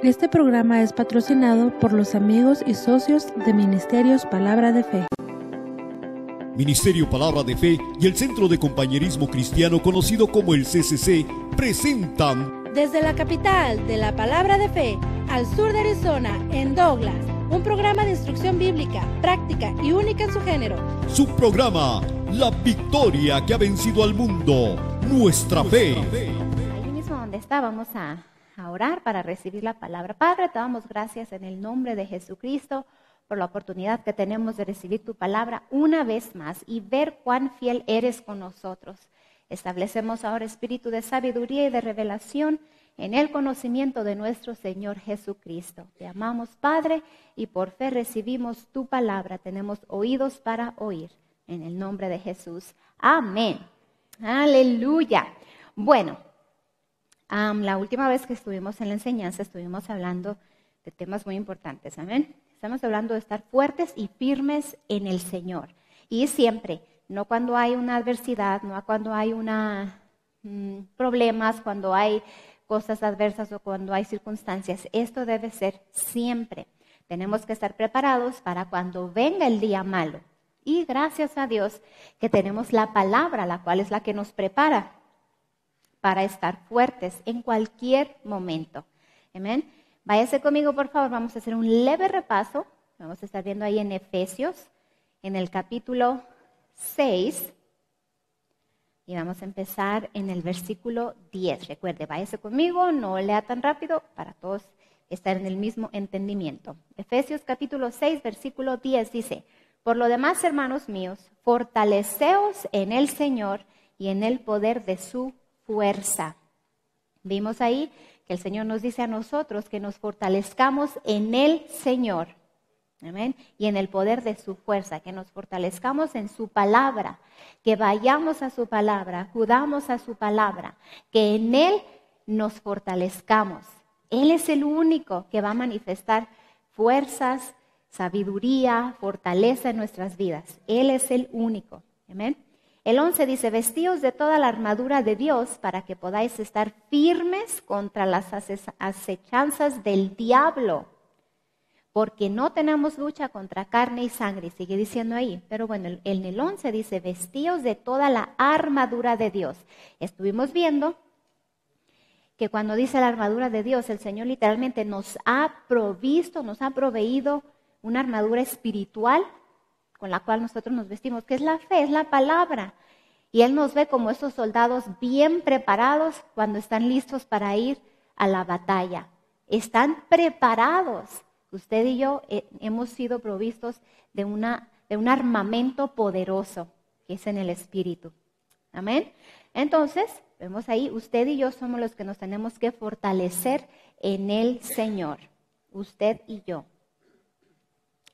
Este programa es patrocinado por los amigos y socios de Ministerios Palabra de Fe. Ministerio Palabra de Fe y el Centro de Compañerismo Cristiano conocido como el CCC presentan desde la capital de la Palabra de Fe al sur de Arizona, en Douglas, un programa de instrucción bíblica, práctica y única en su género. Su programa, La Victoria que ha vencido al mundo, Nuestra Fe. Ahí mismo donde está, vamos a orar para recibir la palabra. Padre, te damos gracias en el nombre de Jesucristo por la oportunidad que tenemos de recibir tu palabra una vez más y ver cuán fiel eres con nosotros. Establecemos ahora espíritu de sabiduría y de revelación en el conocimiento de nuestro Señor Jesucristo. Te amamos, Padre, y por fe recibimos tu palabra. Tenemos oídos para oír. En el nombre de Jesús. Amén. Aleluya. Bueno, la última vez que estuvimos en la enseñanza estuvimos hablando de temas muy importantes. Amén. Estamos hablando de estar fuertes y firmes en el Señor. Y siempre, no cuando hay una adversidad, no cuando hay problemas, cuando hay cosas adversas o cuando hay circunstancias. Esto debe ser siempre. Tenemos que estar preparados para cuando venga el día malo. Y gracias a Dios que tenemos la palabra, la cual es la que nos prepara para estar fuertes en cualquier momento. Amén. Váyase conmigo, por favor. Vamos a hacer un leve repaso. Vamos a estar viendo ahí en Efesios, en el capítulo 6. Y vamos a empezar en el versículo 10. Recuerde, váyase conmigo, no lea tan rápido para todos estar en el mismo entendimiento. Efesios capítulo 6, versículo 10 dice: por lo demás, hermanos míos, fortaleceos en el Señor y en el poder de su fuerza. Vimos ahí que el Señor nos dice a nosotros que nos fortalezcamos en el Señor. Amén. Y en el poder de su fuerza, que nos fortalezcamos en su palabra, que vayamos a su palabra, acudamos a su palabra, que en Él nos fortalezcamos. Él es el único que va a manifestar fuerzas, sabiduría, fortaleza en nuestras vidas. Él es el único. Amén. El 11 dice: vestíos de toda la armadura de Dios para que podáis estar firmes contra las acechanzas del diablo. Porque no tenemos lucha contra carne y sangre. Sigue diciendo ahí. Pero bueno, en el 11 dice: vestíos de toda la armadura de Dios. Estuvimos viendo que cuando dice la armadura de Dios, el Señor literalmente nos ha provisto, nos ha proveído una armadura espiritual con la cual nosotros nos vestimos, que es la fe, es la palabra. Y Él nos ve como esos soldados bien preparados cuando están listos para ir a la batalla. Están preparados. Usted y yo hemos sido provistos de un armamento poderoso, que es en el Espíritu. Amén. Entonces, vemos ahí, usted y yo somos los que nos tenemos que fortalecer en el Señor. Usted y yo.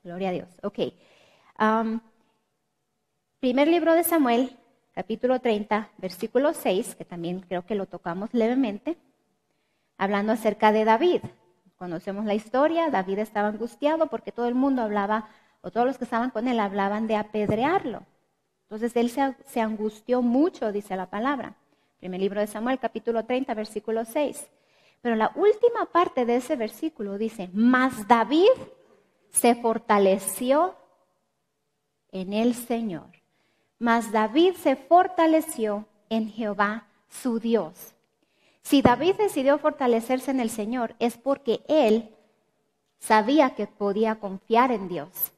Gloria a Dios. Ok. Primer libro de Samuel, capítulo 30, versículo 6, que también creo que lo tocamos levemente, hablando acerca de David. Conocemos la historia. David estaba angustiado porque todo el mundo hablaba, o todos los que estaban con él hablaban de apedrearlo. Entonces él se angustió mucho, dice la palabra. Primer libro de Samuel, capítulo 30, versículo 6. Pero la última parte de ese versículo dice: mas David se fortaleció en el Señor. Mas David se fortaleció en Jehová su Dios. Si David decidió fortalecerse en el Señor, es porque él sabía que podía confiar en Dios.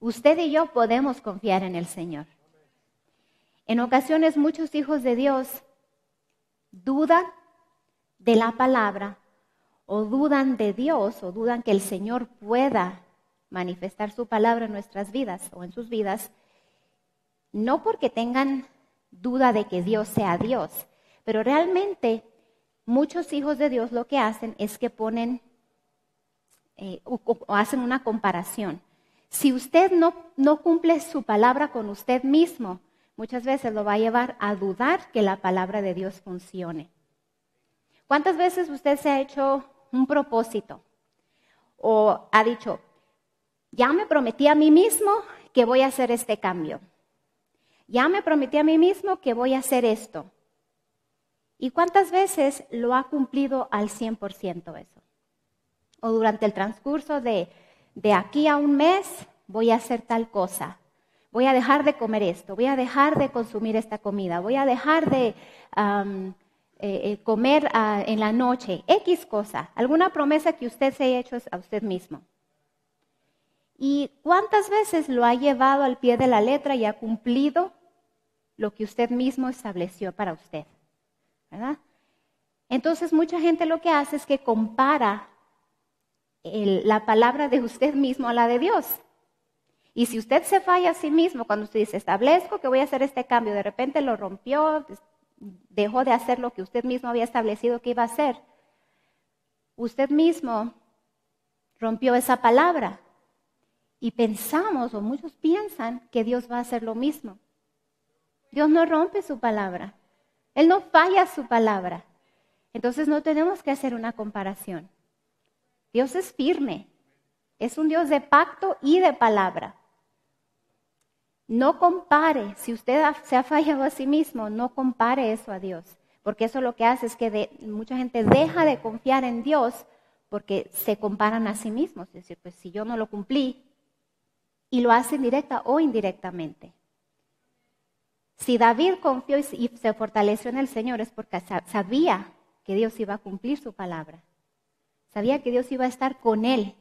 Usted y yo podemos confiar en el Señor. En ocasiones muchos hijos de Dios dudan de la palabra, o dudan de Dios, o dudan que el Señor pueda manifestar su palabra en nuestras vidas o en sus vidas, no porque tengan duda de que Dios sea Dios, pero realmente muchos hijos de Dios lo que hacen es que ponen o hacen una comparación. Si usted no cumple su palabra con usted mismo, muchas veces lo va a llevar a dudar que la palabra de Dios funcione. ¿Cuántas veces usted se ha hecho un propósito o ha dicho: ya me prometí a mí mismo que voy a hacer este cambio? Ya me prometí a mí mismo que voy a hacer esto. ¿Y cuántas veces lo ha cumplido al 100% eso? O durante el transcurso de aquí a un mes voy a hacer tal cosa. Voy a dejar de comer esto, voy a dejar de consumir esta comida, voy a dejar de comer en la noche, X cosa, alguna promesa que usted se haya hecho a usted mismo. ¿Y cuántas veces lo ha llevado al pie de la letra y ha cumplido lo que usted mismo estableció para usted? ¿Verdad? Entonces mucha gente lo que hace es que compara la palabra de usted mismo a la de Dios. Y si usted se falla a sí mismo, cuando usted dice, establezco que voy a hacer este cambio, de repente lo rompió, dejó de hacer lo que usted mismo había establecido que iba a hacer, usted mismo rompió esa palabra. Y pensamos, o muchos piensan, que Dios va a hacer lo mismo. Dios no rompe su palabra. Él no falla a su palabra. Entonces no tenemos que hacer una comparación. Dios es firme. Es un Dios de pacto y de palabra. No compare, si usted se ha fallado a sí mismo, no compare eso a Dios, porque eso lo que hace es que mucha gente deja de confiar en Dios porque se comparan a sí mismos. Es decir, pues si yo no lo cumplí, y lo hacen directa o indirectamente. Si David confió y se fortaleció en el Señor es porque sabía que Dios iba a cumplir su palabra. Sabía que Dios iba a estar con él.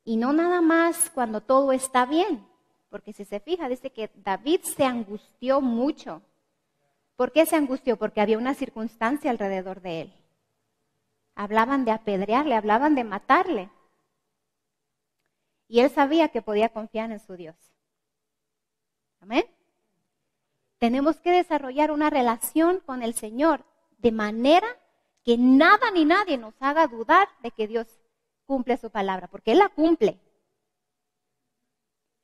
Y no nada más cuando todo está bien. Porque si se fija, dice que David se angustió mucho. ¿Por qué se angustió? Porque había una circunstancia alrededor de él. Hablaban de apedrearle, hablaban de matarle. Y él sabía que podía confiar en su Dios. Amén. Tenemos que desarrollar una relación con el Señor de manera que nada ni nadie nos haga dudar de que Dios cumple su palabra, porque Él la cumple.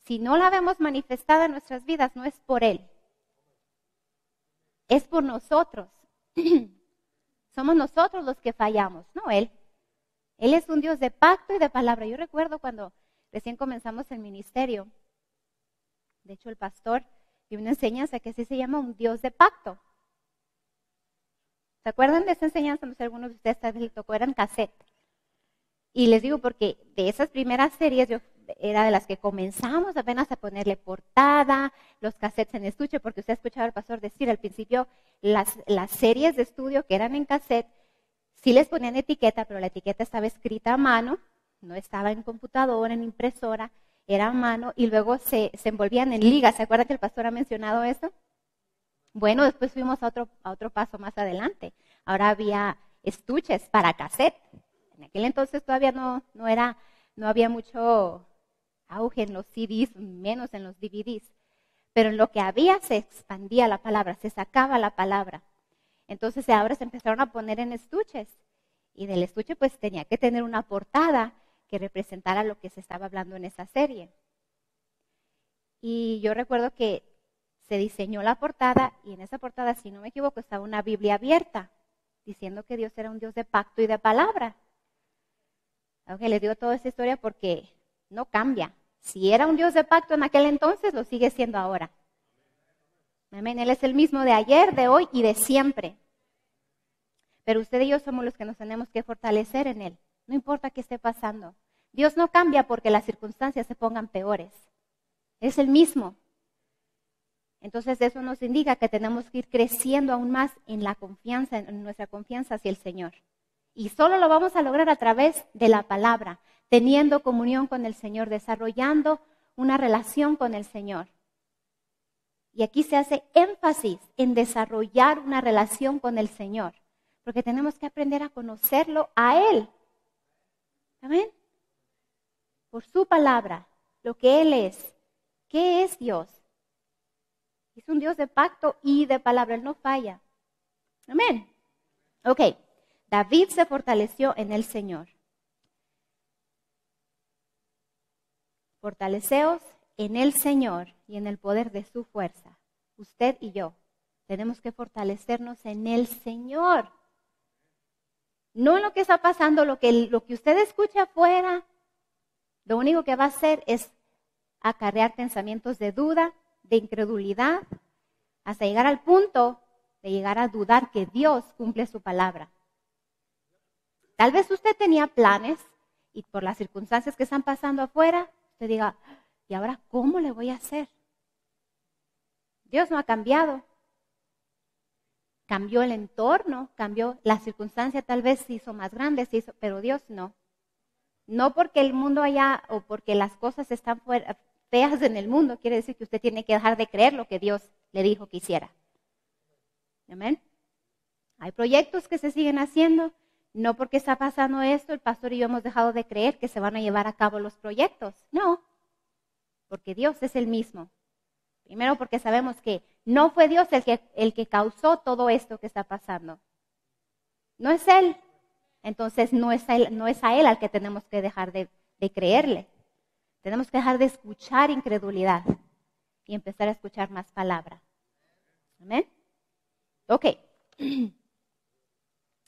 Si no la vemos manifestada en nuestras vidas, no es por Él. Es por nosotros. Somos nosotros los que fallamos, no Él. Él es un Dios de pacto y de palabra. Yo recuerdo cuando recién comenzamos el ministerio, de hecho el pastor dio una enseñanza que así se llama un Dios de pacto. ¿Se acuerdan de esa enseñanza? No sé, algunos de ustedes les tocó, eran cassette. Y les digo porque de esas primeras series yo era de las que comenzamos apenas a ponerle portada, los cassettes en estuche, porque usted ha escuchado al pastor decir al principio las series de estudio que eran en cassette, sí les ponían etiqueta, pero la etiqueta estaba escrita a mano, no estaba en computadora, en impresora, era a mano y luego se envolvían en ligas. ¿Se acuerdan que el pastor ha mencionado eso? Bueno, después fuimos a otro paso más adelante. Ahora había estuches para cassette. En aquel entonces todavía no había mucho auge en los CDs, menos en los DVDs. Pero en lo que había se expandía la palabra, se sacaba la palabra. Entonces ahora se empezaron a poner en estuches. Y del estuche pues tenía que tener una portada que representara lo que se estaba hablando en esa serie. Y yo recuerdo que se diseñó la portada y en esa portada, si no me equivoco, estaba una Biblia abierta, diciendo que Dios era un Dios de pacto y de palabra. Aunque les digo toda esta historia porque no cambia. Si era un Dios de pacto en aquel entonces, lo sigue siendo ahora. Amén. Él es el mismo de ayer, de hoy y de siempre. Pero usted y yo somos los que nos tenemos que fortalecer en Él. No importa qué esté pasando. Dios no cambia porque las circunstancias se pongan peores. Es el mismo. Entonces eso nos indica que tenemos que ir creciendo aún más en la confianza, en nuestra confianza hacia el Señor. Y solo lo vamos a lograr a través de la palabra, teniendo comunión con el Señor, desarrollando una relación con el Señor. Y aquí se hace énfasis en desarrollar una relación con el Señor, porque tenemos que aprender a conocerlo a Él. ¿Amén? Por su palabra, lo que Él es. ¿Qué es Dios? Es un Dios de pacto y de palabra. Él no falla. Amén. Ok. David se fortaleció en el Señor. Fortaleceos en el Señor y en el poder de su fuerza. Usted y yo tenemos que fortalecernos en el Señor. No en lo que está pasando, lo que usted escucha afuera, lo único que va a hacer es acarrear pensamientos de duda, de incredulidad, hasta llegar al punto de llegar a dudar que Dios cumple su palabra. Tal vez usted tenía planes y por las circunstancias que están pasando afuera, usted diga, ¿y ahora cómo le voy a hacer? Dios no ha cambiado. Cambió el entorno, cambió la circunstancia, tal vez se hizo más grande, pero Dios no. No porque el mundo haya o porque las cosas están feas en el mundo, quiere decir que usted tiene que dejar de creer lo que Dios le dijo que hiciera. Amén. Hay proyectos que se siguen haciendo, no porque está pasando esto, el pastor y yo hemos dejado de creer que se van a llevar a cabo los proyectos. No, porque Dios es el mismo. Primero porque sabemos que no fue Dios el que causó todo esto que está pasando. No es Él. Entonces no es a Él al que tenemos que dejar de creerle. Tenemos que dejar de escuchar incredulidad y empezar a escuchar más palabra. Amén. Ok.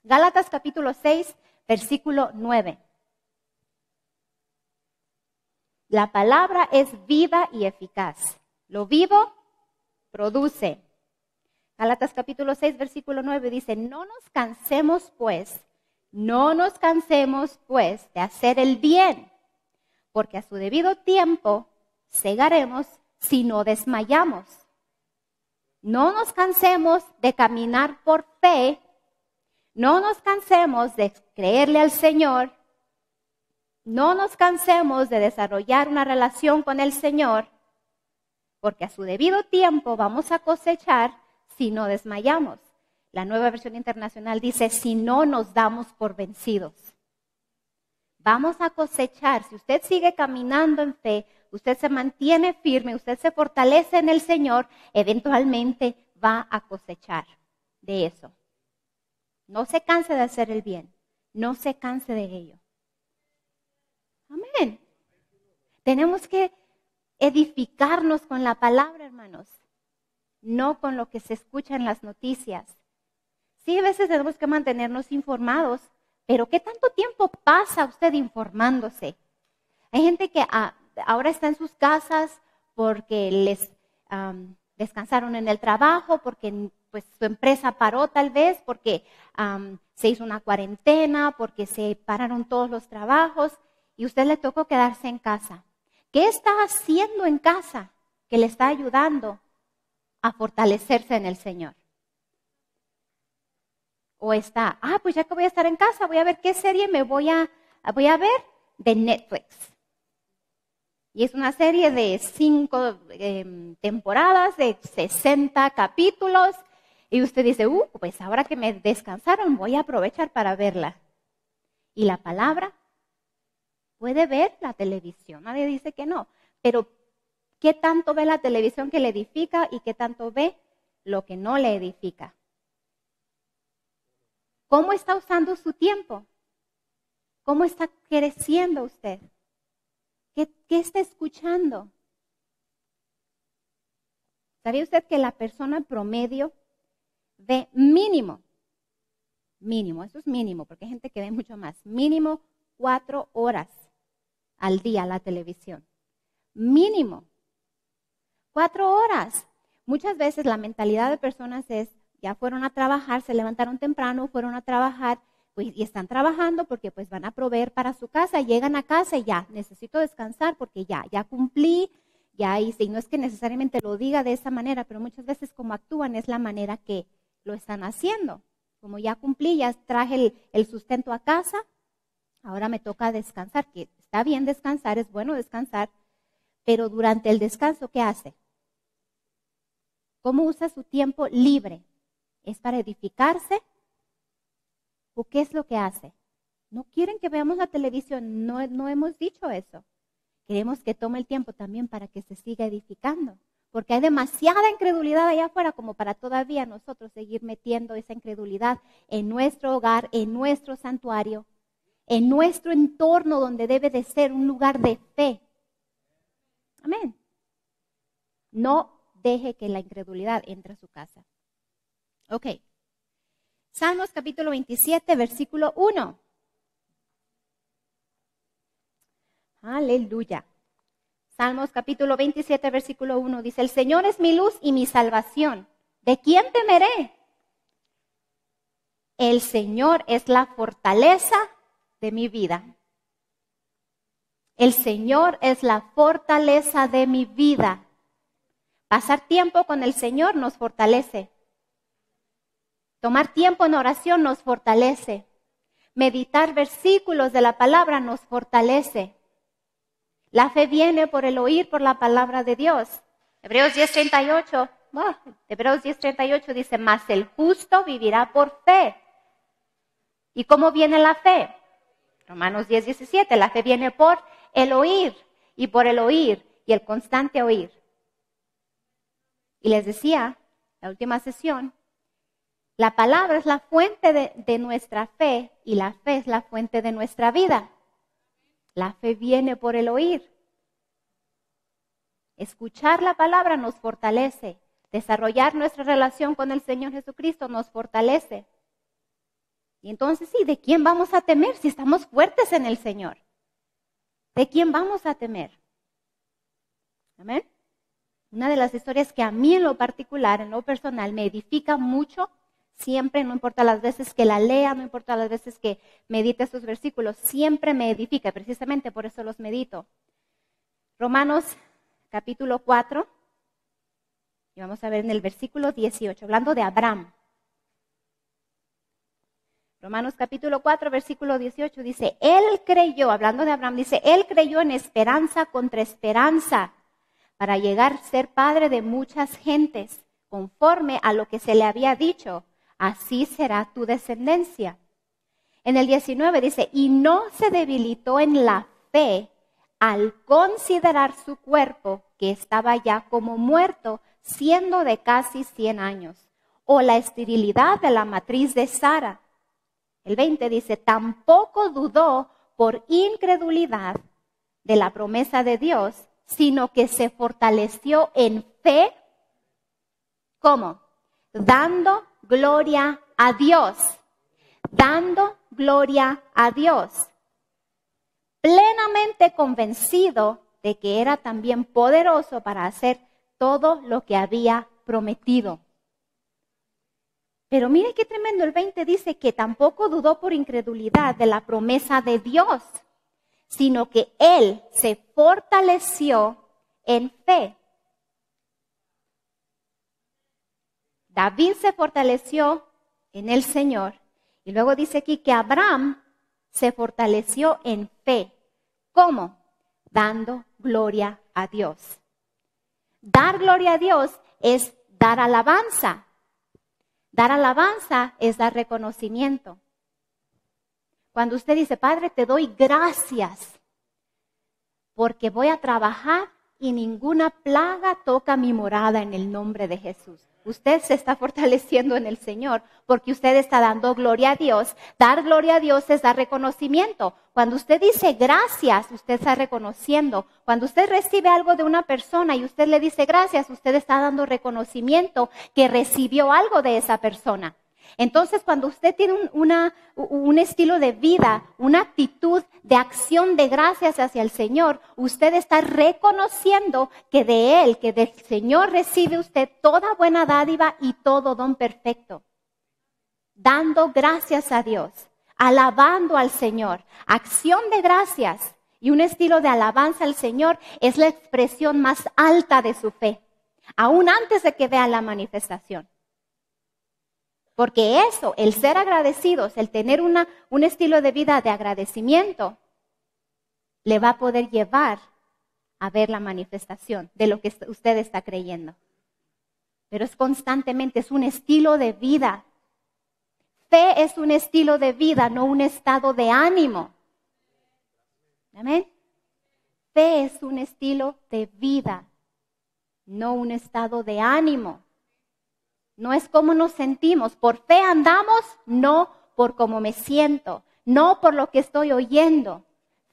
Gálatas capítulo 6, versículo 9. La palabra es viva y eficaz. Lo vivo produce. Gálatas capítulo 6, versículo 9 dice, no nos cansemos pues de hacer el bien, porque a su debido tiempo segaremos si no desmayamos. No nos cansemos de caminar por fe, no nos cansemos de creerle al Señor, no nos cansemos de desarrollar una relación con el Señor, porque a su debido tiempo vamos a cosechar si no desmayamos. La Nueva Versión Internacional dice, si no nos damos por vencidos. Vamos a cosechar. Si usted sigue caminando en fe, usted se mantiene firme, usted se fortalece en el Señor, eventualmente va a cosechar de eso. No se canse de hacer el bien. No se canse de ello. Amén. Tenemos que edificarnos con la palabra, hermanos, no con lo que se escucha en las noticias. Sí, a veces tenemos que mantenernos informados, pero ¿qué tanto tiempo pasa usted informándose? Hay gente que ahora está en sus casas porque les descansaron en el trabajo, porque pues, su empresa paró tal vez, porque se hizo una cuarentena, porque se pararon todos los trabajos y usted le tocó quedarse en casa. ¿Qué está haciendo en casa que le está ayudando a fortalecerse en el Señor? O está, pues ya que voy a estar en casa, voy a ver qué serie me voy a ver de Netflix. Y es una serie de 5 temporadas, de 60 capítulos. Y usted dice, pues ahora que me descansaron, voy a aprovechar para verla. Y la palabra, puede ver la televisión, nadie dice que no. Pero, ¿qué tanto ve la televisión que le edifica y qué tanto ve lo que no le edifica? ¿Cómo está usando su tiempo? ¿Cómo está creciendo usted? ¿Qué está escuchando? ¿Sabía usted que la persona promedio ve mínimo, eso es mínimo, porque hay gente que ve mucho más, mínimo 4 horas al día la televisión? Mínimo 4 horas. Muchas veces la mentalidad de personas es, ya fueron a trabajar, se levantaron temprano, fueron a trabajar, pues, y están trabajando porque pues van a proveer para su casa, llegan a casa y ya, necesito descansar porque ya cumplí, ya hice. Y no es que necesariamente lo diga de esa manera, pero muchas veces como actúan es la manera que lo están haciendo. Como ya cumplí, ya traje el sustento a casa, ahora me toca descansar, que está bien descansar, es bueno descansar, pero durante el descanso, ¿qué hace? ¿Cómo usa su tiempo libre? ¿Es para edificarse? ¿O qué es lo que hace? No quieren que veamos la televisión, no hemos dicho eso. Queremos que tome el tiempo también para que se siga edificando. Porque hay demasiada incredulidad allá afuera como para todavía nosotros seguir metiendo esa incredulidad en nuestro hogar, en nuestro santuario, en nuestro entorno donde debe de ser un lugar de fe. Amén. No deje que la incredulidad entre a su casa. Ok. Salmos capítulo 27, versículo 1. Aleluya. Salmos capítulo 27, versículo 1 dice, el Señor es mi luz y mi salvación. ¿De quién temeré? el Señor es la fortaleza de mi vida. El Señor es la fortaleza de mi vida. Pasar tiempo con el Señor nos fortalece. Tomar tiempo en oración nos fortalece. Meditar versículos de la palabra nos fortalece. La fe viene por el oír por la palabra de Dios. Hebreos 10:38 dice, mas el justo vivirá por fe. ¿Y cómo viene la fe? Romanos 10:17, la fe viene por el oír y por el oír y el constante oír. Y les decía, la última sesión, la palabra es la fuente de nuestra fe y la fe es la fuente de nuestra vida. La fe viene por el oír. Escuchar la palabra nos fortalece. Desarrollar nuestra relación con el Señor Jesucristo nos fortalece. Y entonces sí, ¿de quién vamos a temer si estamos fuertes en el Señor? ¿De quién vamos a temer? Amén. Una de las historias que a mí en lo particular, en lo personal, me edifica mucho, siempre, no importa las veces que la lea, no importa las veces que medite estos versículos, siempre me edifica, precisamente por eso los medito. Romanos capítulo 4, y vamos a ver en el versículo 18, hablando de Abraham. Romanos capítulo 4, versículo 18 dice, él creyó, hablando de Abraham, dice, él creyó en esperanza contra esperanza para llegar a ser padre de muchas gentes, conforme a lo que se le había dicho, así será tu descendencia. En el 19 dice, y no se debilitó en la fe al considerar su cuerpo, que estaba ya como muerto, siendo de casi 100 años, o la esterilidad de la matriz de Sara. El 20 dice, tampoco dudó por incredulidad de la promesa de Dios, sino que se fortaleció en fe. ¿Cómo? Dando gloria a Dios. Dando gloria a Dios. Plenamente convencido de que era también poderoso para hacer todo lo que había prometido. Pero mire qué tremendo, el 20 dice que tampoco dudó por incredulidad de la promesa de Dios, sino que él se fortaleció en fe. David se fortaleció en el Señor. Y luego dice aquí que Abraham se fortaleció en fe. ¿Cómo? Dando gloria a Dios. Dar gloria a Dios es dar alabanza. Dar alabanza es dar reconocimiento. Cuando usted dice, Padre, te doy gracias porque voy a trabajar y ninguna plaga toca mi morada en el nombre de Jesús. Usted se está fortaleciendo en el Señor porque usted está dando gloria a Dios. Dar gloria a Dios es dar reconocimiento. Cuando usted dice gracias, usted está reconociendo. Cuando usted recibe algo de una persona y usted le dice gracias, usted está dando reconocimiento que recibió algo de esa persona. Entonces, cuando usted tiene un estilo de vida, una actitud de acción de gracias hacia el Señor, usted está reconociendo que de Él, que del Señor recibe usted toda buena dádiva y todo don perfecto. Dando gracias a Dios, alabando al Señor. Acción de gracias y un estilo de alabanza al Señor es la expresión más alta de su fe, aún antes de que vea la manifestación. Porque eso, el ser agradecidos, el tener un estilo de vida de agradecimiento, le va a poder llevar a ver la manifestación de lo que usted está creyendo. Pero es constantemente, es un estilo de vida. Fe es un estilo de vida, no un estado de ánimo. ¿Amén? Fe es un estilo de vida, no un estado de ánimo. No es cómo nos sentimos. Por fe andamos, no por cómo me siento, no por lo que estoy oyendo.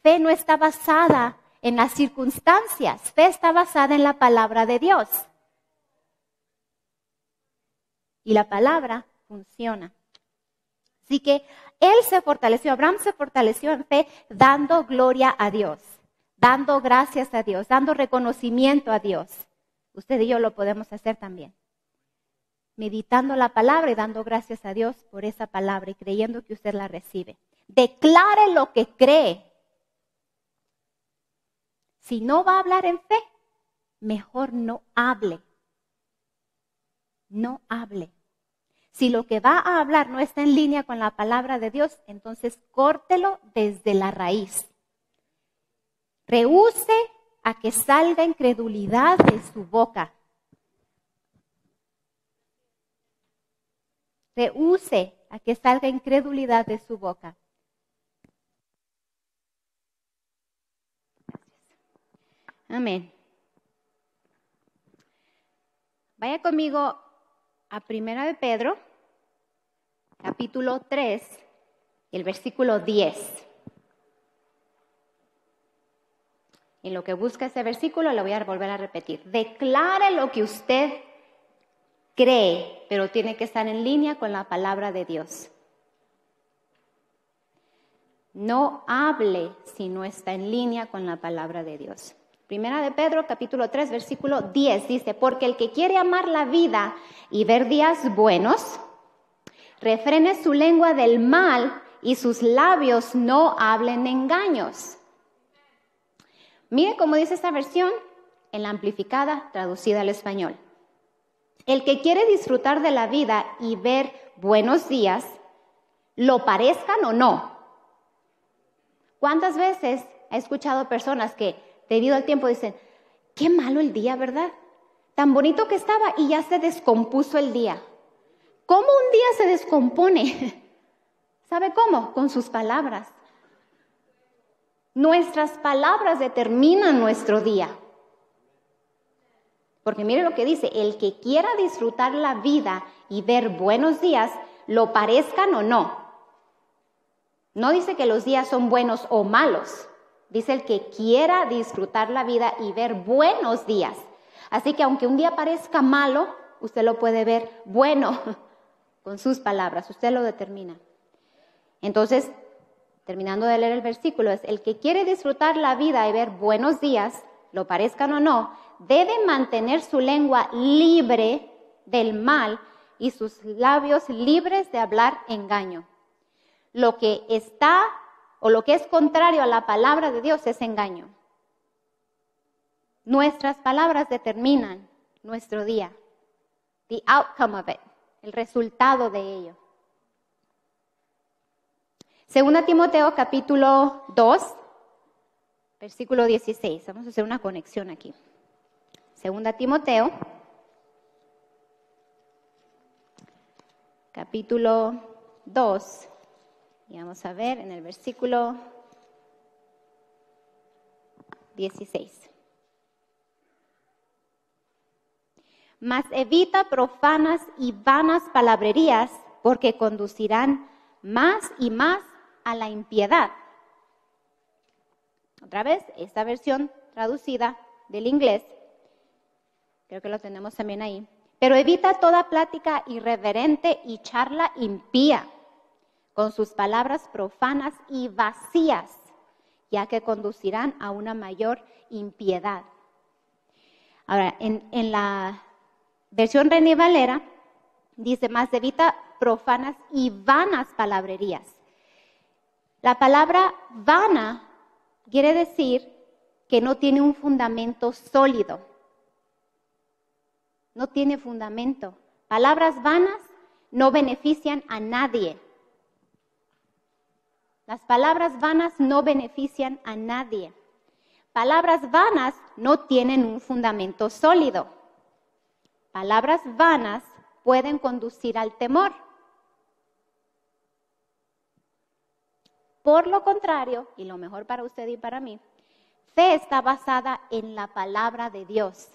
Fe no está basada en las circunstancias. Fe está basada en la palabra de Dios. Y la palabra funciona. Así que él se fortaleció, Abraham se fortaleció en fe dando gloria a Dios, dando gracias a Dios, dando reconocimiento a Dios. Usted y yo lo podemos hacer también. meditando la palabra y dando gracias a Dios por esa palabra y creyendo que usted la recibe. Declare lo que cree. Si no va a hablar en fe, mejor no hable. No hable. Si lo que va a hablar no está en línea con la palabra de Dios, entonces córtelo desde la raíz. Rehúse a que salga incredulidad de su boca. Rehúse a que salga incredulidad de su boca. Amén. Vaya conmigo a 1 de Pedro, capítulo 3, el versículo 10. En lo que busca ese versículo, lo voy a volver a repetir. Declare lo que usted cree, pero tiene que estar en línea con la palabra de Dios. No hable si no está en línea con la palabra de Dios. Primera de Pedro, capítulo 3, versículo 10, dice, porque el que quiere amar la vida y ver días buenos, refrene su lengua del mal y sus labios no hablen engaños. Mire cómo dice esta versión en la amplificada, traducida al español. El que quiere disfrutar de la vida y ver buenos días, lo parezcan o no. ¿Cuántas veces he escuchado personas que debido al tiempo dicen, qué malo el día, ¿verdad? Tan bonito que estaba y ya se descompuso el día. ¿Cómo un día se descompone? ¿Sabe cómo? Con sus palabras. Nuestras palabras determinan nuestro día. Porque mire lo que dice, el que quiera disfrutar la vida y ver buenos días, lo parezcan o no. No dice que los días son buenos o malos. Dice el que quiera disfrutar la vida y ver buenos días. Así que aunque un día parezca malo, usted lo puede ver bueno con sus palabras. Usted lo determina. Entonces, terminando de leer el versículo, es el que quiere disfrutar la vida y ver buenos días, lo parezcan o no, debe mantener su lengua libre del mal y sus labios libres de hablar engaño. Lo que está o lo que es contrario a la palabra de Dios es engaño. Nuestras palabras determinan nuestro día. The outcome of it, el resultado de ello. Segunda Timoteo capítulo 2, versículo 16. Vamos a hacer una conexión aquí. Segunda Timoteo, capítulo 2. Y vamos a ver en el versículo 16. Mas evita profanas y vanas palabrerías, porque conducirán más y más a la impiedad. Otra vez, esta versión traducida del inglés, creo que lo tenemos también ahí. Pero evita toda plática irreverente y charla impía, con sus palabras profanas y vacías, ya que conducirán a una mayor impiedad. Ahora, en la versión Reina Valera, dice más, evita profanas y vanas palabrerías. La palabra vana quiere decir que no tiene un fundamento sólido. No tiene fundamento. Palabras vanas no benefician a nadie. Las palabras vanas no benefician a nadie. Palabras vanas no tienen un fundamento sólido. Palabras vanas pueden conducir al temor. Por lo contrario, y lo mejor para usted y para mí, fe está basada en la palabra de Dios.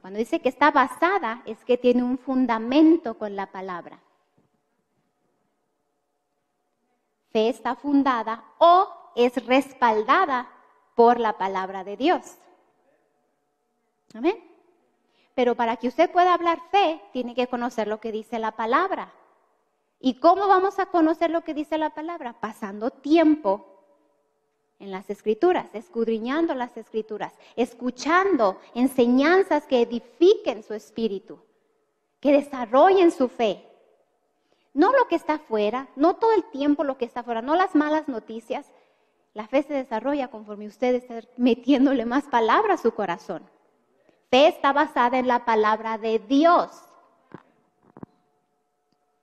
Cuando dice que está basada, es que tiene un fundamento con la palabra. Fe está fundada o es respaldada por la palabra de Dios. ¿Amén? Pero para que usted pueda hablar fe, tiene que conocer lo que dice la palabra. ¿Y cómo vamos a conocer lo que dice la palabra? Pasando tiempo en las Escrituras, escudriñando las Escrituras, escuchando enseñanzas que edifiquen su espíritu. que desarrollen su fe. No lo que está afuera, no todo el tiempo lo que está afuera, no las malas noticias. La fe se desarrolla conforme usted está metiéndole más palabra a su corazón. Fe está basada en la palabra de Dios.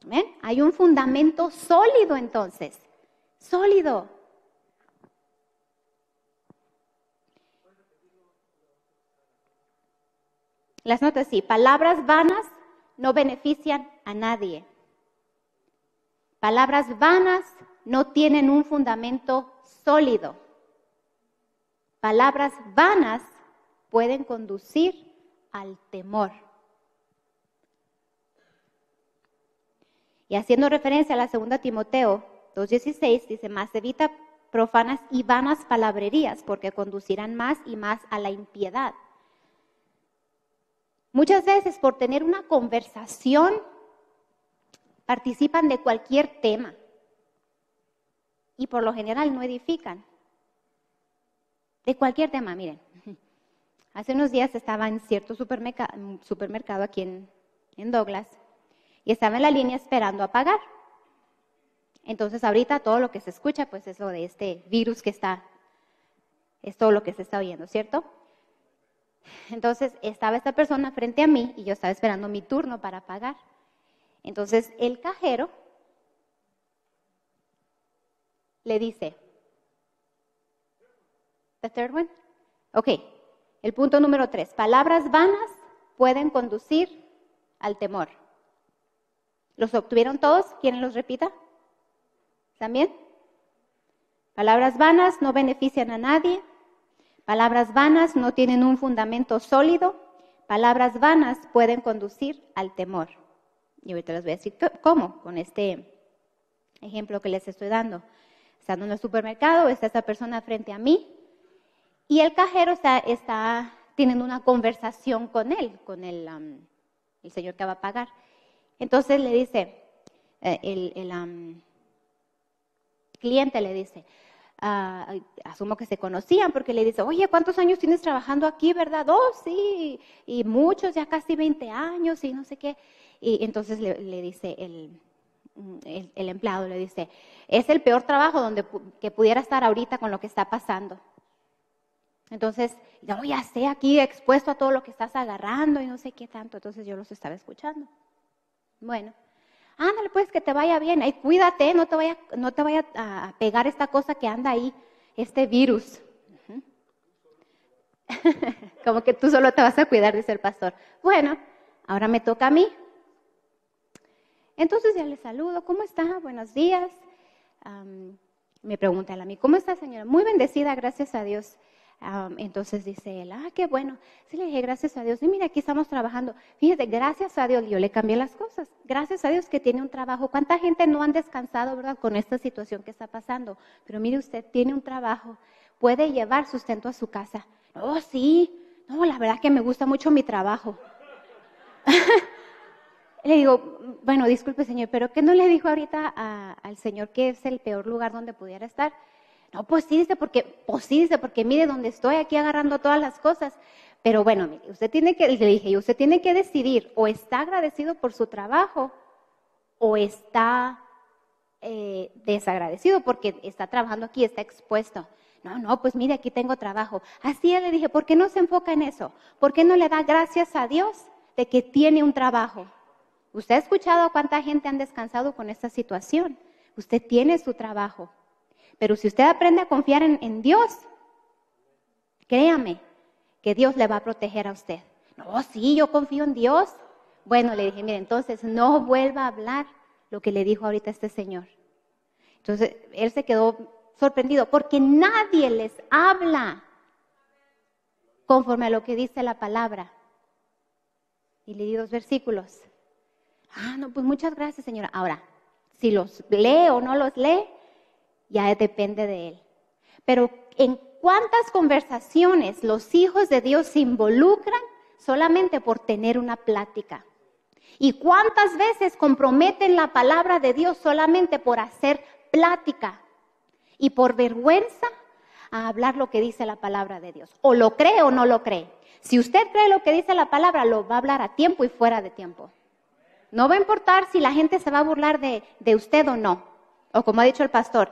¿Ven? Hay un fundamento sólido entonces, sólido. Las notas sí, palabras vanas no benefician a nadie. Palabras vanas no tienen un fundamento sólido. Palabras vanas pueden conducir al temor. Y haciendo referencia a la 2 Timoteo 2:16, dice, más evita profanas y vanas palabrerías, porque conducirán más y más a la impiedad. Muchas veces por tener una conversación participan de cualquier tema y por lo general no edifican. De cualquier tema, miren. Hace unos días estaba en cierto supermercado aquí en Douglas y estaba en la línea esperando a pagar. Entonces ahorita todo lo que se escucha pues es lo de este virus es todo lo que se está oyendo, ¿cierto? Entonces estaba esta persona frente a mí y yo estaba esperando mi turno para pagar. Entonces el cajero le dice, ¿the third one? Ok, el punto número 3, palabras vanas pueden conducir al temor. ¿Los obtuvieron todos? ¿Quieren los repita? ¿También? Palabras vanas no benefician a nadie. Palabras vanas no tienen un fundamento sólido. Palabras vanas pueden conducir al temor. Y ahorita les voy a decir cómo, con este ejemplo que les estoy dando. Estando en el supermercado, está esta persona frente a mí y el cajero está teniendo una conversación con él, con el señor que va a pagar. Entonces le dice, el cliente le dice, asumo que se conocían porque le dice, oye, ¿cuántos años tienes trabajando aquí, verdad? Oh, sí, y muchos, ya casi 20 años y no sé qué. Y entonces le dice el empleado, le dice, es el peor trabajo que pudiera estar ahorita con lo que está pasando. Entonces, no, ya sé, aquí expuesto a todo lo que estás agarrando y no sé qué tanto. Entonces yo los estaba escuchando. Bueno, ándale pues, que te vaya bien, ay, cuídate, no te vaya a pegar esta cosa que anda ahí, este virus. Como que tú solo te vas a cuidar, dice el pastor. Bueno, ahora me toca a mí. Entonces ya le saludo, ¿cómo está? Buenos días. Me pregunta él a mí, ¿cómo está, señora? Muy bendecida, gracias a Dios. Entonces dice él, qué bueno. Sí, le dije, gracias a Dios. Y mira, aquí estamos trabajando. Fíjate, gracias a Dios, yo le cambié las cosas. Gracias a Dios que tiene un trabajo. ¿Cuánta gente no han descansado, verdad, con esta situación que está pasando? Pero mire usted, tiene un trabajo. Puede llevar sustento a su casa. Oh, sí. No, la verdad que me gusta mucho mi trabajo. Le digo, bueno, disculpe, señor, pero ¿qué no le dijo ahorita al señor que es el peor lugar donde pudiera estar? No, pues sí, dice, porque mire dónde estoy aquí agarrando todas las cosas. Pero bueno, mire, le dije, usted tiene que decidir, o está agradecido por su trabajo, o está desagradecido porque está trabajando aquí, está expuesto. No, pues mire, aquí tengo trabajo. Así le dije, ¿por qué no se enfoca en eso? ¿Por qué no le da gracias a Dios de que tiene un trabajo? ¿Usted ha escuchado cuánta gente han descansado con esta situación? Usted tiene su trabajo. Pero si usted aprende a confiar en Dios, créame que Dios le va a proteger a usted. No, sí, yo confío en Dios. Bueno, le dije, mire, entonces no vuelva a hablar lo que le dijo ahorita este señor. Entonces, él se quedó sorprendido porque nadie les habla conforme a lo que dice la palabra. Y le di 2 versículos. No, pues muchas gracias, señora. Ahora, si los lee o no los lee, ya depende de él. Pero ¿en cuántas conversaciones los hijos de Dios se involucran solamente por tener una plática? ¿Y cuántas veces comprometen la palabra de Dios solamente por hacer plática y por vergüenza a hablar lo que dice la palabra de Dios? O lo cree o no lo cree. Si usted cree lo que dice la palabra, lo va a hablar a tiempo y fuera de tiempo. No va a importar si la gente se va a burlar de usted o no. O como ha dicho el pastor,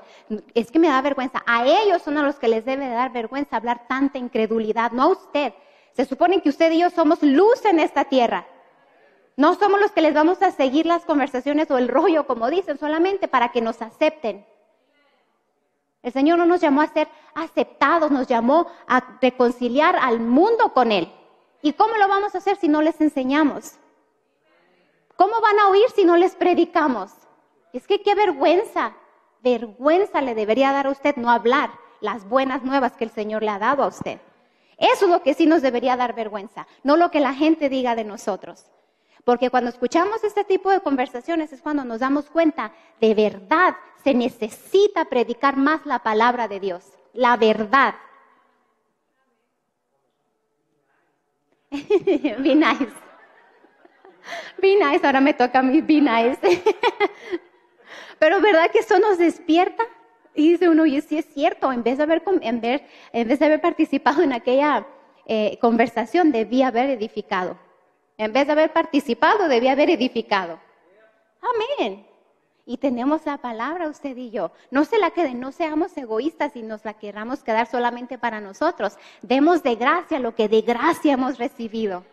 es que me da vergüenza. A ellos son a los que les debe de dar vergüenza hablar tanta incredulidad, no a usted. Se supone que usted y yo somos luz en esta tierra. No somos los que les vamos a seguir las conversaciones o el rollo, como dicen, solamente para que nos acepten. El Señor no nos llamó a ser aceptados, nos llamó a reconciliar al mundo con Él. ¿Y cómo lo vamos a hacer si no les enseñamos? ¿Cómo van a oír si no les predicamos? Es que qué vergüenza le debería dar a usted no hablar las buenas nuevas que el Señor le ha dado a usted. Eso es lo que sí nos debería dar vergüenza, no lo que la gente diga de nosotros. Porque cuando escuchamos este tipo de conversaciones es cuando nos damos cuenta, de verdad se necesita predicar más la palabra de Dios, la verdad. Be nice. Be nice, ahora me toca a mí, be nice. Pero ¿verdad que eso nos despierta? Y dice uno, y sí es cierto, en vez de haber participado en aquella conversación, debía haber edificado. En vez de haber participado, debía haber edificado. Amén. Y tenemos la palabra usted y yo. No se la queden, no seamos egoístas y nos la queramos quedar solamente para nosotros. Demos de gracia lo que de gracia hemos recibido.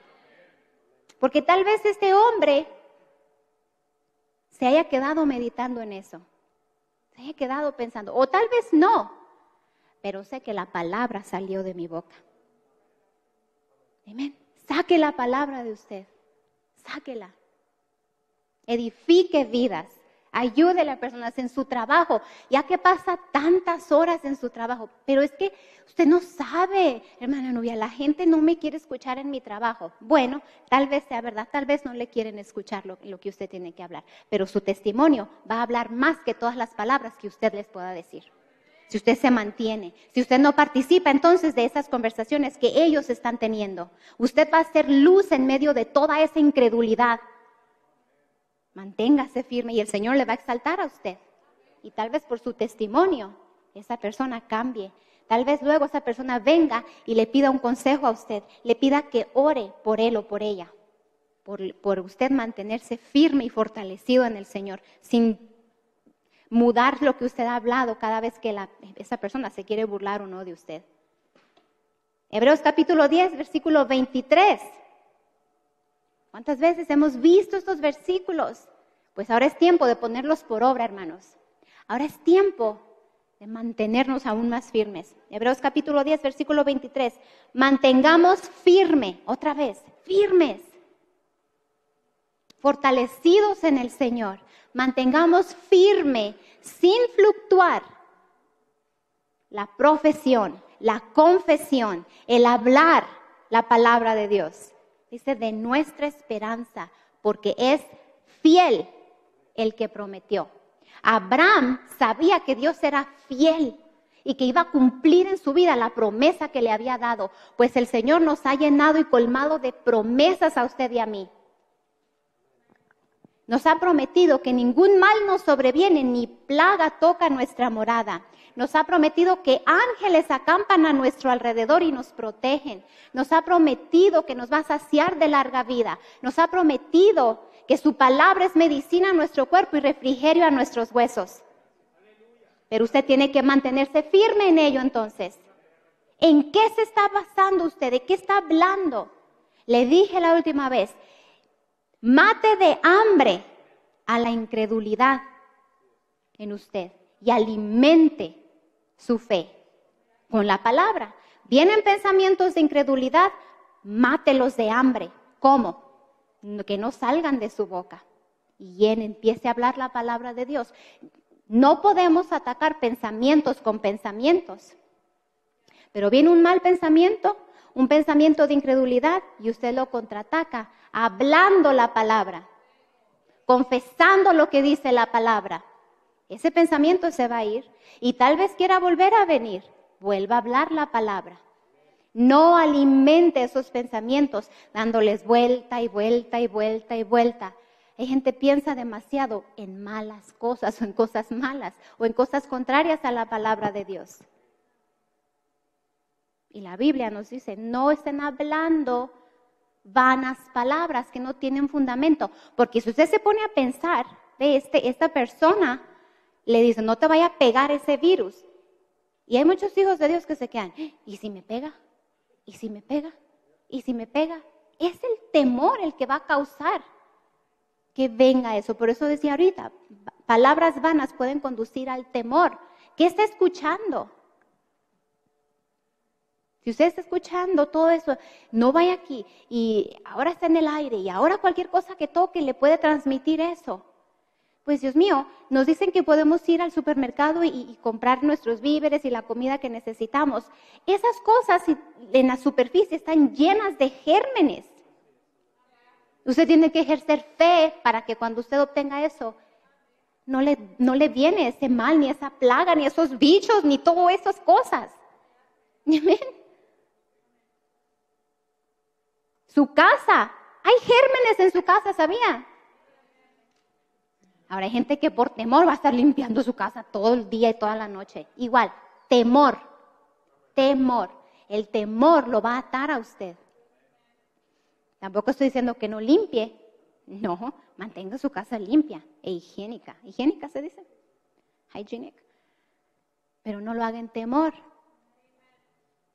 Porque tal vez este hombre se haya quedado meditando en eso. Se haya quedado pensando, o tal vez no, pero sé que la palabra salió de mi boca. Amén. Saque la palabra de usted, sáquela. Edifique vidas, ayúdele a personas en su trabajo, ya que pasa tantas horas en su trabajo. Pero es que usted no sabe, hermana Nubia, la gente no me quiere escuchar en mi trabajo. Bueno, tal vez sea verdad, tal vez no le quieren escuchar lo que usted tiene que hablar. Pero su testimonio va a hablar más que todas las palabras que usted les pueda decir. Si usted se mantiene, si usted no participa entonces de esas conversaciones que ellos están teniendo, usted va a ser luz en medio de toda esa incredulidad. Manténgase firme y el Señor le va a exaltar a usted. Y tal vez por su testimonio esa persona cambie. Tal vez luego esa persona venga y le pida un consejo a usted, le pida que ore por él o por ella, por usted mantenerse firme y fortalecido en el Señor, sin mudar lo que usted ha hablado cada vez que esa persona se quiere burlar o no de usted. Hebreos capítulo 10, versículo 23. ¿Cuántas veces hemos visto estos versículos? Pues ahora es tiempo de ponerlos por obra, hermanos. Ahora es tiempo de mantenernos aún más firmes. Hebreos capítulo 10, versículo 23. Mantengamos firme, otra vez, firmes, fortalecidos en el Señor. Mantengamos firme, sin fluctuar, la profesión, la confesión, el hablar la palabra de Dios. Dice, de nuestra esperanza, porque es fiel el que prometió. Abraham sabía que Dios era fiel y que iba a cumplir en su vida la promesa que le había dado, pues el Señor nos ha llenado y colmado de promesas a usted y a mí. Nos ha prometido que ningún mal nos sobreviene, ni plaga toca nuestra morada. Nos ha prometido que ángeles acampan a nuestro alrededor y nos protegen. Nos ha prometido que nos va a saciar de larga vida. Nos ha prometido que su palabra es medicina a nuestro cuerpo y refrigerio a nuestros huesos. Pero usted tiene que mantenerse firme en ello entonces. ¿En qué se está basando usted? ¿De qué está hablando? Le dije la última vez, mate de hambre a la incredulidad en usted y alimente su fe con la palabra. Vienen pensamientos de incredulidad, mátelos de hambre. ¿Cómo? Que no salgan de su boca y empiece a hablar la palabra de Dios. No podemos atacar pensamientos con pensamientos, pero viene un mal pensamiento, un pensamiento de incredulidad y usted lo contraataca hablando la palabra, confesando lo que dice la palabra. Ese pensamiento se va a ir y tal vez quiera volver a venir. Vuelva a hablar la palabra. No alimente esos pensamientos dándoles vuelta y vuelta y vuelta y vuelta. Hay gente que piensa demasiado en malas cosas o en cosas malas o en cosas contrarias a la palabra de Dios. Y la Biblia nos dice, no estén hablando vanas palabras que no tienen fundamento. Porque si usted se pone a pensar, esta persona le dice, no te vaya a pegar ese virus. Y hay muchos hijos de Dios que se quedan, ¿y si me pega? ¿Y si me pega? ¿Y si me pega? Es el temor el que va a causar que venga eso. Por eso decía ahorita, palabras vanas pueden conducir al temor. ¿Qué está escuchando? Si usted está escuchando todo eso, no vaya aquí y ahora está en el aire y ahora cualquier cosa que toque le puede transmitir eso. Pues Dios mío, nos dicen que podemos ir al supermercado y comprar nuestros víveres y la comida que necesitamos. Esas cosas en la superficie están llenas de gérmenes. Usted tiene que ejercer fe para que cuando usted obtenga eso, no le viene ese mal, ni esa plaga, ni esos bichos, ni todas esas cosas. Amén. Su casa, hay gérmenes en su casa, ¿sabía? Ahora hay gente que por temor va a estar limpiando su casa todo el día y toda la noche. Igual, temor. El temor lo va a atar a usted. Tampoco estoy diciendo que no limpie. No, mantenga su casa limpia e higiénica. ¿Higiénica se dice? Hygienic. Pero no lo haga en temor.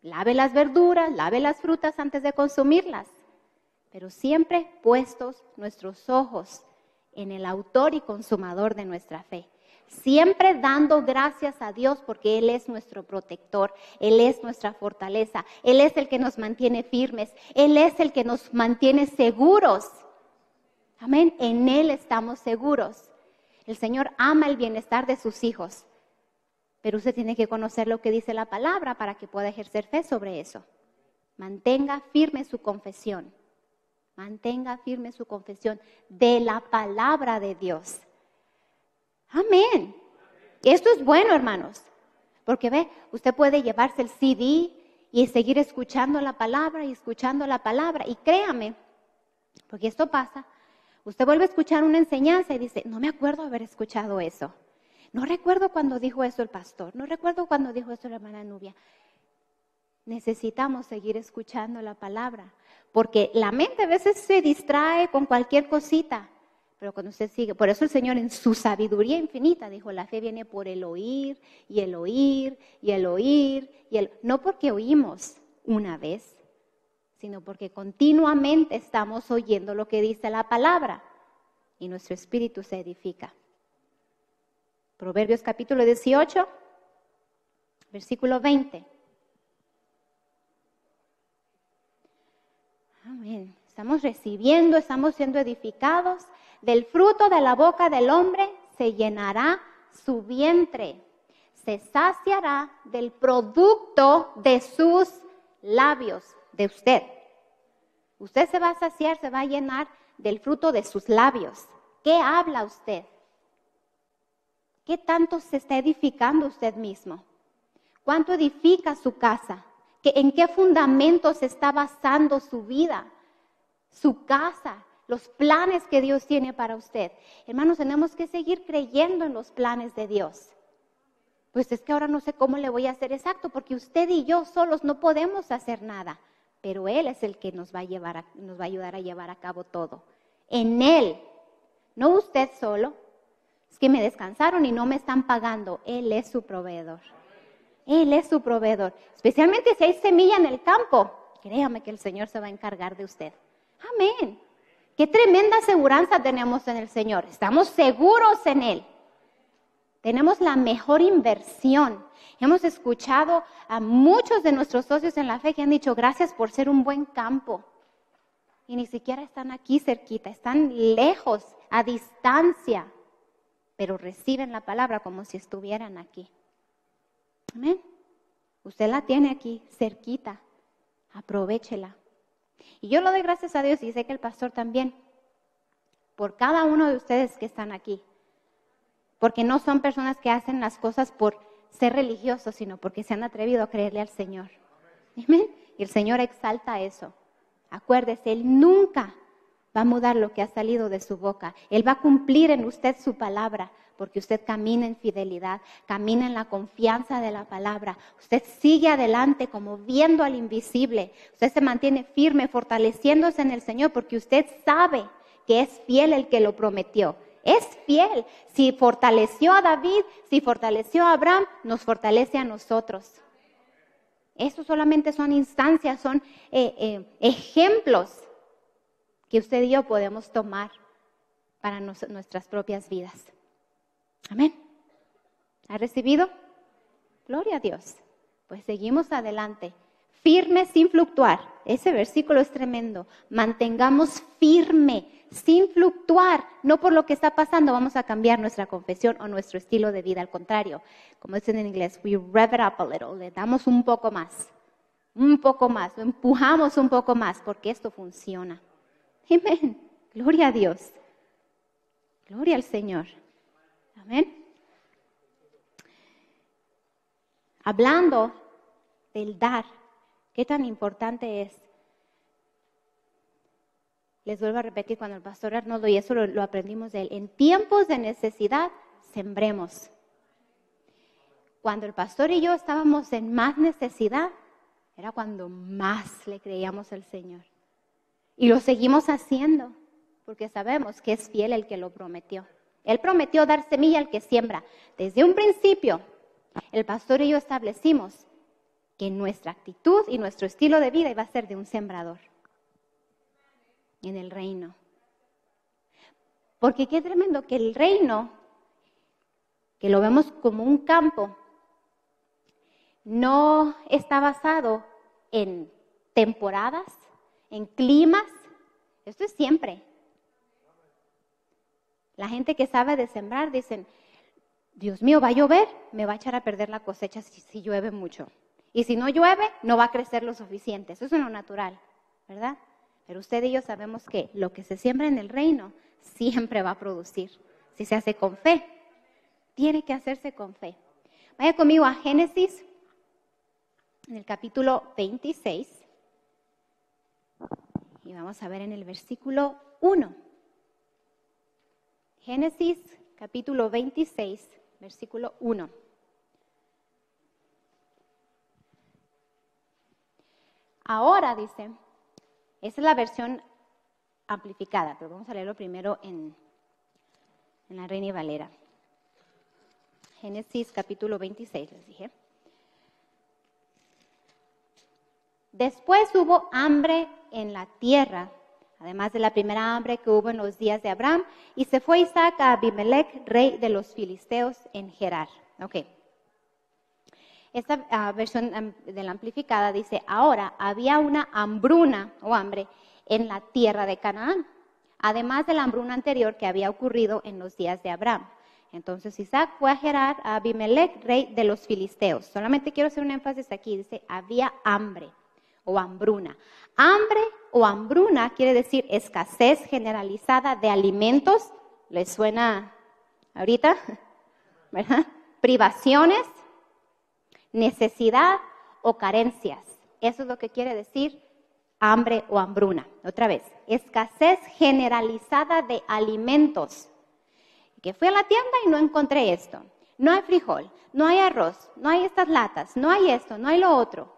Lave las verduras, lave las frutas antes de consumirlas. Pero siempre puestos nuestros ojos en el autor y consumador de nuestra fe. Siempre dando gracias a Dios porque Él es nuestro protector, Él es nuestra fortaleza, Él es el que nos mantiene firmes, Él es el que nos mantiene seguros. Amén, en Él estamos seguros. El Señor ama el bienestar de sus hijos, pero usted tiene que conocer lo que dice la palabra para que pueda ejercer fe sobre eso. Mantenga firme su confesión. Mantenga firme su confesión de la palabra de Dios. Amén. Esto es bueno, hermanos. Porque ve, usted puede llevarse el CD y seguir escuchando la palabra y escuchando la palabra. Y créame, porque esto pasa, usted vuelve a escuchar una enseñanza y dice, no me acuerdo haber escuchado eso. No recuerdo cuando dijo eso el pastor. No recuerdo cuando dijo eso la hermana Nubia. Necesitamos seguir escuchando la palabra, porque la mente a veces se distrae con cualquier cosita, pero cuando usted sigue, por eso el Señor en su sabiduría infinita dijo, la fe viene por el oír, y el oír, y el oír, no porque oímos una vez, sino porque continuamente estamos oyendo lo que dice la palabra, y nuestro espíritu se edifica. Proverbios capítulo 18, versículo 20. Amén. Estamos recibiendo, estamos siendo edificados. Del fruto de la boca del hombre se llenará su vientre. Se saciará del producto de sus labios, de usted. Usted se va a saciar, se va a llenar del fruto de sus labios. ¿Qué habla usted? ¿Qué tanto se está edificando usted mismo? ¿Cuánto edifica su casa? ¿En qué fundamentos se está basando su vida, su casa, los planes que Dios tiene para usted? Hermanos, tenemos que seguir creyendo en los planes de Dios. Pues es que ahora no sé cómo le voy a hacer exacto, porque usted y yo solos no podemos hacer nada, pero Él es el que nos va a ayudar a llevar a cabo todo. En Él, no usted solo. Es que me descansaron y no me están pagando. Él es su proveedor. Él es su proveedor. Especialmente si hay semilla en el campo, créame que el Señor se va a encargar de usted. Amén. Qué tremenda aseguranza tenemos en el Señor. Estamos seguros en Él. Tenemos la mejor inversión. Hemos escuchado a muchos de nuestros socios en la fe que han dicho, gracias por ser un buen campo. Y ni siquiera están aquí cerquita, están lejos, a distancia, pero reciben la palabra como si estuvieran aquí. Amén. Usted la tiene aquí, cerquita. Aprovéchela. Y yo le doy gracias a Dios, y sé que el pastor también, por cada uno de ustedes que están aquí. Porque no son personas que hacen las cosas por ser religiosos, sino porque se han atrevido a creerle al Señor. Amén. Y el Señor exalta eso. Acuérdese, Él nunca va a mudar lo que ha salido de su boca. Él va a cumplir en usted su palabra, porque usted camina en fidelidad, camina en la confianza de la palabra. Usted sigue adelante como viendo al invisible. Usted se mantiene firme, fortaleciéndose en el Señor, porque usted sabe que es fiel el que lo prometió. Es fiel. Si fortaleció a David, si fortaleció a Abraham, nos fortalece a nosotros. Eso solamente son instancias, son ejemplos que usted y yo podemos tomar para nuestras propias vidas. Amén. ¿Ha recibido? Gloria a Dios. Pues seguimos adelante, firme sin fluctuar. Ese versículo es tremendo. Mantengamos firme, sin fluctuar. No por lo que está pasando vamos a cambiar nuestra confesión o nuestro estilo de vida. Al contrario, como dicen en inglés, we rev it up a little. Le damos un poco más, lo empujamos un poco más, porque esto funciona. Amén. Gloria a Dios. Gloria al Señor. Amén. Hablando del dar, qué tan importante es. Les vuelvo a repetir, cuando el pastor Arnoldo, y eso lo aprendimos de él, en tiempos de necesidad, sembremos. Cuando el pastor y yo estábamos en más necesidad, era cuando más le creíamos al Señor. Y lo seguimos haciendo, porque sabemos que es fiel el que lo prometió. Él prometió dar semilla al que siembra. Desde un principio, el pastor y yo establecimos que nuestra actitud y nuestro estilo de vida iba a ser de un sembrador en el reino. Porque qué tremendo que el reino, que lo vemos como un campo, no está basado en temporadas, en climas. Esto es siempre. La gente que sabe de sembrar dicen, Dios mío, ¿va a llover? Me va a echar a perder la cosecha si llueve mucho. Y si no llueve, no va a crecer lo suficiente. Eso es lo natural, ¿verdad? Pero usted y yo sabemos que lo que se siembra en el reino siempre va a producir. Si se hace con fe, tiene que hacerse con fe. Vaya conmigo a Génesis, en el capítulo 26. Y vamos a ver en el versículo 1. Génesis, capítulo 26, versículo 1. Ahora, dice, esa es la versión amplificada, pero vamos a leerlo primero en la Reina y Valera. Génesis, capítulo 26, les dije. Después hubo hambre en la tierra, además de la primera hambre que hubo en los días de Abraham, y se fue Isaac a Abimelech, rey de los filisteos, en Gerar. Ok. Esta versión de la amplificada dice, ahora había una hambruna o hambre en la tierra de Canaán, además de la hambruna anterior que había ocurrido en los días de Abraham. Entonces Isaac fue a Gerar a Abimelech, rey de los filisteos. Solamente quiero hacer un énfasis aquí, dice, había hambre o hambruna. Hambre o hambruna quiere decir escasez generalizada de alimentos. ¿Les suena ahorita? ¿Verdad? Privaciones, necesidad o carencias. Eso es lo que quiere decir hambre o hambruna. Otra vez, escasez generalizada de alimentos. Que fui a la tienda y no encontré esto. No hay frijol, no hay arroz, no hay estas latas, no hay esto, no hay lo otro.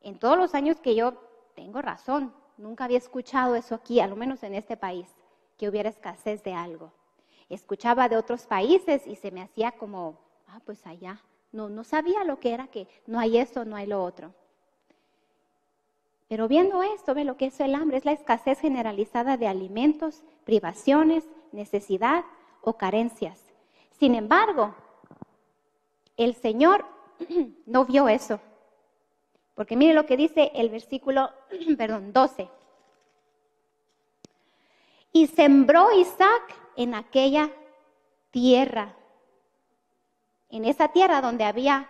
En todos los años que yo tengo razón, nunca había escuchado eso aquí, al menos en este país, que hubiera escasez de algo. Escuchaba de otros países y se me hacía como, pues allá. No sabía lo que era que no hay esto, no hay lo otro. Pero viendo esto, ve lo que es el hambre, es la escasez generalizada de alimentos, privaciones, necesidad o carencias. Sin embargo, el Señor no vio eso. Porque mire lo que dice el versículo 12. Y sembró Isaac en aquella tierra. En esa tierra donde había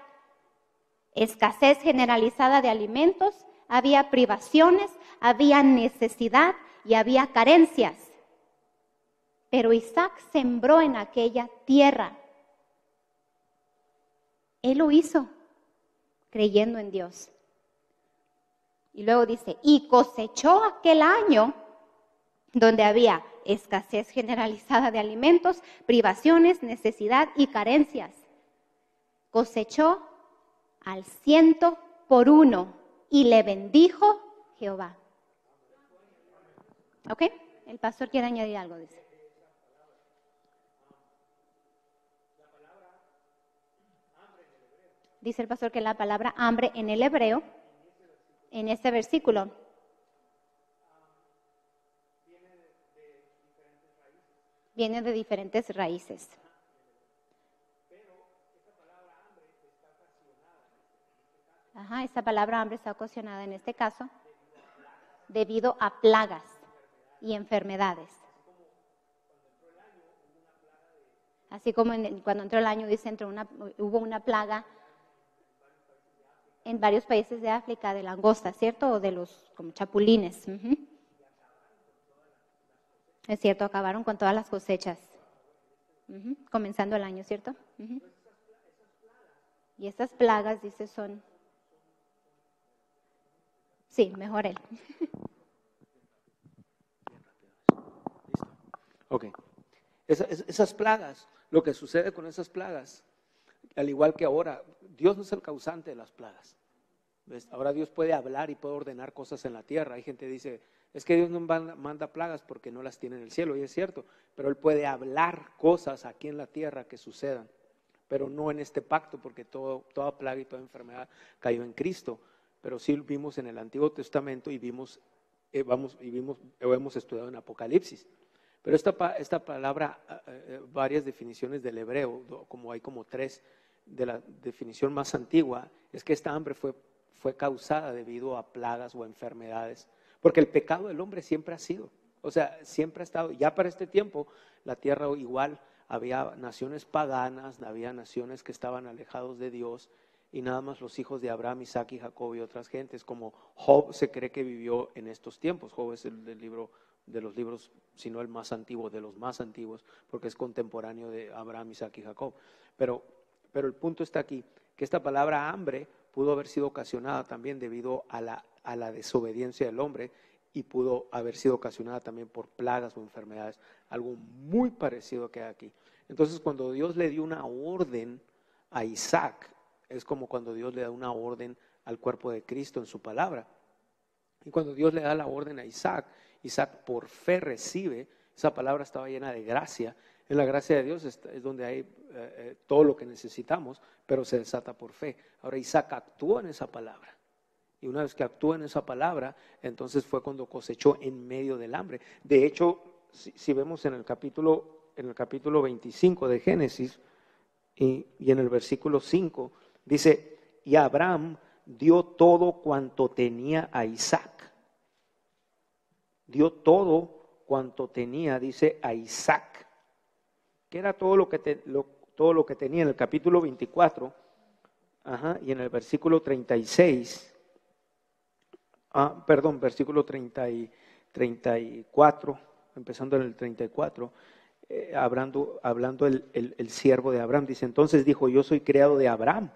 escasez generalizada de alimentos, había privaciones, había necesidad y había carencias. Pero Isaac sembró en aquella tierra. Él lo hizo creyendo en Dios. Y luego dice, y cosechó aquel año donde había escasez generalizada de alimentos, privaciones, necesidad y carencias. Cosechó al 100 por 1 y le bendijo Jehová. ¿Ok? El pastor quiere añadir algo, dice. Dice el pastor que la palabra hambre en el hebreo, en este versículo, viene de diferentes raíces. Ajá, esta palabra hambre está ocasionada en este caso debido a plagas y enfermedades. Así como cuando entró el año, dice, hubo una plaga en varios países de África de langostas, ¿cierto? O de los como chapulines. Uh-huh. Es cierto, acabaron con todas las cosechas. Uh-huh. Comenzando el año, ¿cierto? Uh-huh. Y estas plagas, dice, son... Sí, mejor él. Ok. Esas plagas, lo que sucede con esas plagas, al igual que ahora, Dios no es el causante de las plagas. ¿Ves? Ahora Dios puede hablar y puede ordenar cosas en la tierra. Hay gente que dice, es que Dios no manda plagas porque no las tiene en el cielo, y es cierto, pero Él puede hablar cosas aquí en la tierra que sucedan, pero no en este pacto, porque toda plaga y toda enfermedad cayó en Cristo. Pero sí vimos en el Antiguo Testamento y hemos estudiado en Apocalipsis. Pero esta palabra, varias definiciones del hebreo, como hay como 3 de la definición más antigua, es que esta hambre fue causada debido a plagas o enfermedades, porque el pecado del hombre siempre ha sido, o sea, siempre ha estado. Ya para este tiempo la tierra igual había naciones paganas, había naciones que estaban alejados de Dios, y nada más los hijos de Abraham, Isaac y Jacob y otras gentes, como Job se cree que vivió en estos tiempos. Job es de los libros, si no el más antiguo, de los más antiguos, porque es contemporáneo de Abraham, Isaac y Jacob. Pero el punto está aquí, que esta palabra hambre pudo haber sido ocasionada también debido a la desobediencia del hombre, y pudo haber sido ocasionada también por plagas o enfermedades, algo muy parecido que hay aquí. Entonces, cuando Dios le dio una orden a Isaac, es como cuando Dios le da una orden al cuerpo de Cristo en su palabra. Y cuando Dios le da la orden a Isaac, Isaac por fe recibe. Esa palabra estaba llena de gracia. En la gracia de Dios es donde hay todo lo que necesitamos, pero se desata por fe. Ahora Isaac actúa en esa palabra. Y una vez que actúa en esa palabra, entonces fue cuando cosechó en medio del hambre. De hecho, si vemos en el capítulo 25 de Génesis y en el versículo 5, dice, y Abraham dio todo cuanto tenía a Isaac. Dio todo cuanto tenía, dice, a Isaac. ¿Qué era todo lo que tenía? En el capítulo 24, y en el versículo 36, versículo 34, empezando en el 34, hablando el siervo de Abraham, dice, entonces dijo, yo soy criado de Abraham,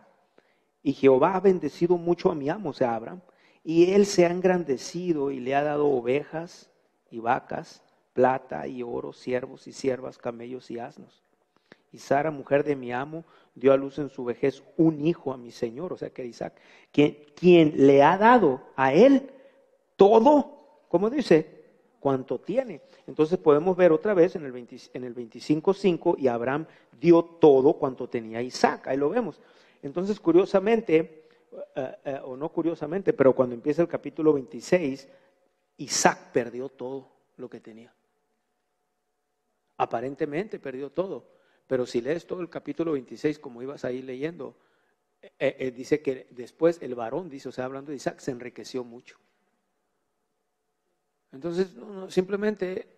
y Jehová ha bendecido mucho a mi amo, o sea, Abraham, y él se ha engrandecido y le ha dado ovejas y vacas, plata y oro, siervos y siervas, camellos y asnos. Y Sara, mujer de mi amo, dio a luz en su vejez un hijo a mi señor, o sea que era Isaac, quien le ha dado a él todo, como dice, cuanto tiene. Entonces podemos ver otra vez en el 25:5, y Abraham dio todo cuanto tenía Isaac, ahí lo vemos. Entonces curiosamente, o no curiosamente, pero cuando empieza el capítulo 26, Isaac perdió todo lo que tenía. Aparentemente perdió todo, pero si lees todo el capítulo 26, como ibas ahí leyendo, dice que después el varón, dice, o sea, hablando de Isaac, se enriqueció mucho. Entonces, simplemente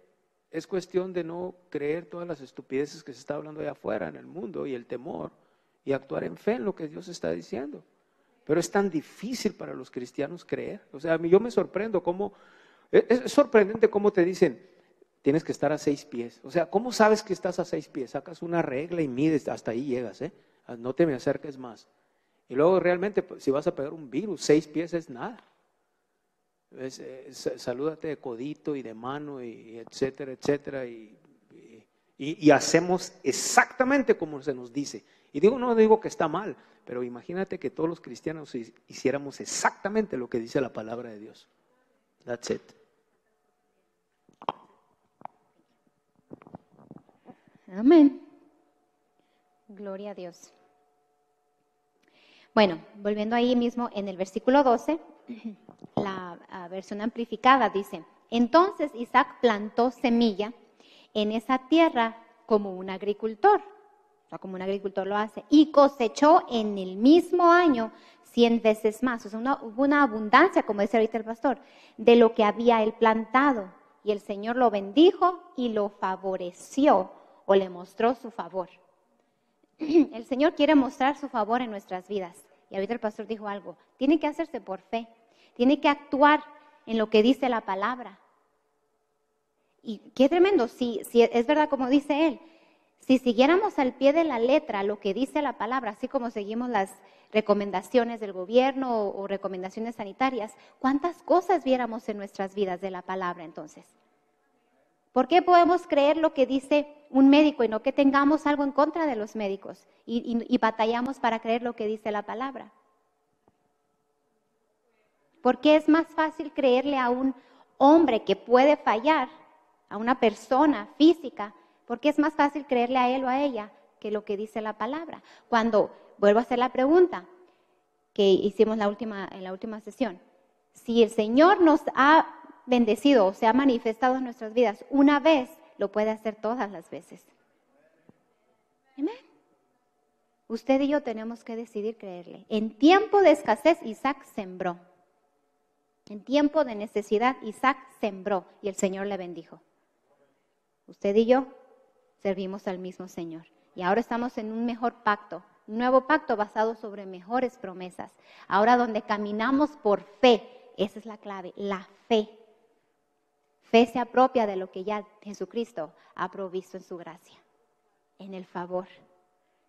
es cuestión de no creer todas las estupideces que se está hablando allá afuera en el mundo, y el temor, y actuar en fe en lo que Dios está diciendo. Pero es tan difícil para los cristianos creer. O sea, yo me sorprendo cómo, es sorprendente cómo te dicen, tienes que estar a 6 pies. O sea, ¿cómo sabes que estás a 6 pies? Sacas una regla y mides, hasta ahí llegas, no te me acerques más. Y luego realmente, si vas a pegar un virus, 6 pies es nada. Salúdate de codito y de mano, y etcétera, etcétera. Y hacemos exactamente como se nos dice. Y no digo que está mal, pero imagínate que todos los cristianos hiciéramos exactamente lo que dice la palabra de Dios. That's it. Amén. Gloria a Dios. Bueno, volviendo ahí mismo en el versículo 12, la versión amplificada dice: entonces Isaac plantó semilla en esa tierra como un agricultor, o sea, como un agricultor lo hace, y cosechó en el mismo año 100 veces más. O sea, hubo una abundancia, como dice ahorita el pastor, de lo que había él plantado. Y el Señor lo bendijo y lo favoreció, o le mostró su favor. El Señor quiere mostrar su favor en nuestras vidas. Y ahorita el pastor dijo algo: tiene que hacerse por fe, tiene que actuar en lo que dice la palabra. Y qué tremendo, si es verdad como dice él, si siguiéramos al pie de la letra lo que dice la palabra, así como seguimos las recomendaciones del gobierno o recomendaciones sanitarias, ¿cuántas cosas viéramos en nuestras vidas de la palabra entonces? ¿Por qué podemos creer lo que dice un médico y no que tengamos algo en contra de los médicos y batallamos para creer lo que dice la palabra? ¿Por qué es más fácil creerle a un hombre que puede fallar, a una persona física? ¿Por qué es más fácil creerle a él o a ella que lo que dice la palabra? Cuando vuelvo a hacer la pregunta que hicimos en la última sesión, si el Señor nos ha bendecido o se ha manifestado en nuestras vidas una vez, lo puede hacer todas las veces. Amén. Usted y yo tenemos que decidir creerle. En tiempo de escasez, Isaac sembró. En tiempo de necesidad, Isaac sembró y el Señor le bendijo. Usted y yo servimos al mismo Señor. Y ahora estamos en un mejor pacto, un nuevo pacto basado sobre mejores promesas. Ahora donde caminamos por fe, esa es la clave, la fe. Fe se apropia de lo que ya Jesucristo ha provisto en su gracia, en el favor.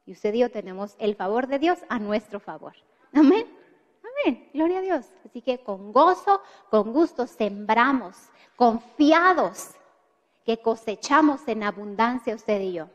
Y usted y yo tenemos el favor de Dios a nuestro favor. Amén. Amén. Gloria a Dios. Así que con gozo, con gusto sembramos, confiados que cosechamos en abundancia usted y yo.